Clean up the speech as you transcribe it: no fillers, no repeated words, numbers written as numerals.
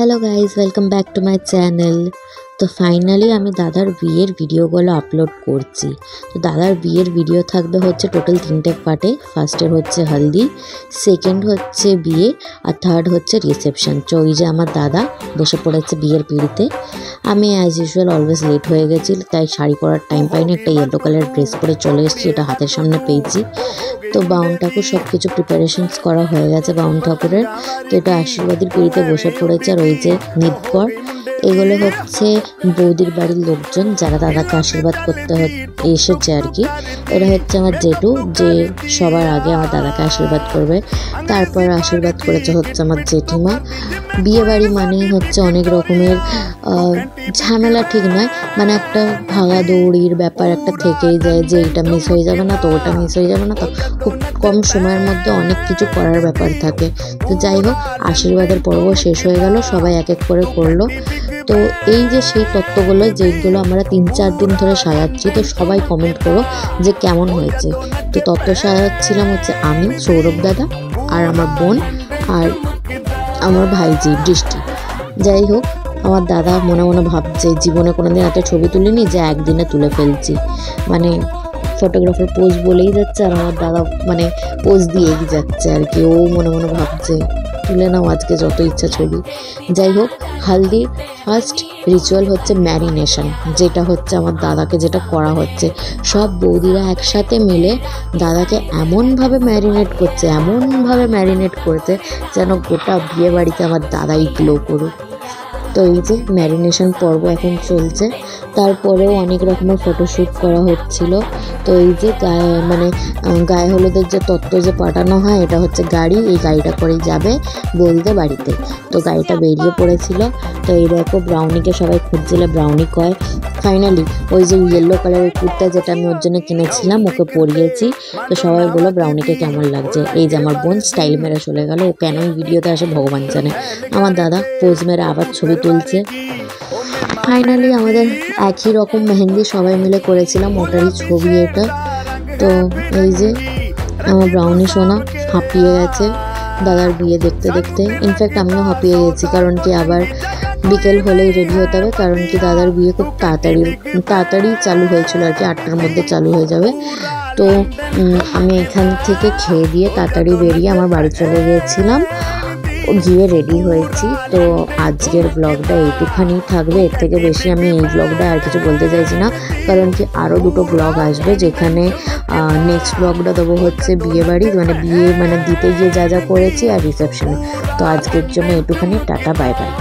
Hello guys welcome back to my channel. तो finally আমি দাদার বিয়ের ভিডিওগুলো আপলোড করছি। তো দাদার বিয়ের ভিডিও থাকবে হচ্ছে টোটাল 3টে পার্টে। ফার্স্টের হচ্ছে হলদি, সেকেন্ড হচ্ছে বিয়ে, আর থার্ড হচ্ছে রিসেপশন। তো এই যে আমার দাদা বসে পড়েছে বিয়ের পিঁড়িতে। আমি অ্যাজ ইউজুয়াল অলওয়েজ লেট হয়ে গেছি, তাই শাড়ি পরার টাইম পাইনি। একটা ইয়েলো কালার ড্রেস পরে চলে এসেছি, এটা হাতের সামনে পেয়েছি। তো বাউন ঠাকুর সব কিছু প্রিপারেশনস করা হয়ে গেছে বাউন ঠাকুরের। তো এটা আশীর্বাদের পিঁড়িতে বসে পড়েছে। আর ওই যে নিদকর, এগুলো হচ্ছে বৌদির বাড়ির লোকজন যারা দাদাকে আশীর্বাদ করতে এসেছে আর কি। এরা হচ্ছে আমার জেঠু, যে সবার আগে আমার দাদাকে আশীর্বাদ করবে। তারপর আশীর্বাদ করেছে হচ্ছে আমার জেঠিমা। বিয়ে বাড়ি মানেই হচ্ছে অনেক রকমের ঝামেলা, ঠিক নয়, মানে একটা ভাগা দৌড়ির ব্যাপার একটা থেকেই যায়, যে এইটা মিস হয়ে যাবে না তো ওটা মিস হয়ে যাবে না। তো খুব কম সময়ের মধ্যে অনেক কিছু করার ব্যাপার থাকে। তো যাই হোক, আশীর্বাদের পর্ব শেষ হয়ে গেল, সবাই এক এক করে করলো। তো এই যে সেই তত্ত্বগুলো যেগুলো আমরা 3-4 দিন ধরে সাজাচ্ছি, তো সবাই কমেন্ট করো যে কেমন হয়েছে। তো তত্ত্ব সাজাচ্ছিলাম হচ্ছে আমি, সৌরভ দাদা, আর আমার বোন, আর আমার ভাইজি বৃষ্টি। যাই হোক, আমার দাদা মনে মনে ভাবছে জীবনে কোনোদিন এত ছবি তুলিনি যে একদিনে তুলে ফেলছি। মানে ফটোগ্রাফার পোজ বলেই যাচ্ছে, আর আমার দাদা মানে পোজ দিয়েই যাচ্ছে আর কি। ও মনে মনে ভাবছে তুলে নাও আজকে যত ইচ্ছা ছবি। যাই হোক, হালদির ফার্স্ট রিচুয়াল হচ্ছে ম্যারিনেশন, যেটা হচ্ছে আমার দাদাকে যেটা করা হচ্ছে। সব বৌদিরা একসাথে মিলে দাদাকে এমনভাবে ম্যারিনেট করতে যেন গোটা বিয়ে বাড়িতে আমার দাদাই গ্লো করুক। তো এই যে ম্যারিনেশন পর্ব এখন চলছে। তারপরেও অনেক রকমের ফটোশ্যুট করা হচ্ছিল। তো এই যে গায়ে হলুদের যে তত্ত্ব যে পাঠানো হয়, এটা হচ্ছে গাড়ি, এই গাড়িটা করেই যাবে বৌদিদের বাড়িতে। তো গাড়িটা বেরিয়ে পড়েছিল। তো এই দেখো, ব্রাউনিকে সবাই খুঁজছিল, ব্রাউনি কয়। ফাইনালি ওই যে ইয়েলো কালারের কুর্তা যেটা আমি ওর জন্য কিনেছিলাম ওকে পরিয়েছি। তো সবাই বলো ব্রাউনিকে কেমন লাগছে। এই যে আমার বোন স্টাইল মেরে চলে গেল, ও কেন এই ভিডিওতে আসে ভগবান জানে। আমার দাদা পোজ মেরে আবার ছবি তুলছে। ফাইনালি আমাদের একই রকম মেহেন্দি সবাই মিলে করেছিলাম, ওটারই ছবি এটা। তো এই যে আমার ব্রাউনি সোনা হাঁপিয়ে গেছে দাদার বিয়ে দেখতে দেখতে। ইনফ্যাক্ট আমিও হাঁপিয়ে গেছি, কারণ কি আবার বিকেল হলেই রেডি হতে হবে, কারণ কি দাদার বিয়ে খুব তাড়াতাড়ি চালু হয়েছিল আর কি, 8টার মধ্যে চালু হয়ে যাবে। তো আমি এখান থেকে খেয়ে দিয়ে তাড়াতাড়ি বেরিয়ে আমার বাড়ি চলে গিয়েছিলাম, গিয়ে রেডি হয়েছি। তো আজকের ব্লগটা এইটুখানি থাকবে, এর থেকে বেশি আমি এই ব্লগটা আর কিছু বলতে চাইছি না, কারণ কি আরও 2টো ব্লগ আসবে, যেখানে নেক্সট ব্লগটা দেবো হচ্ছে বিয়ে বাড়ি, বিয়ে দিতে গিয়ে যা যা করেছি, আর রিসেপশনে। তো আজকের জন্য এইটুখানি, টাটা, বাই বাই।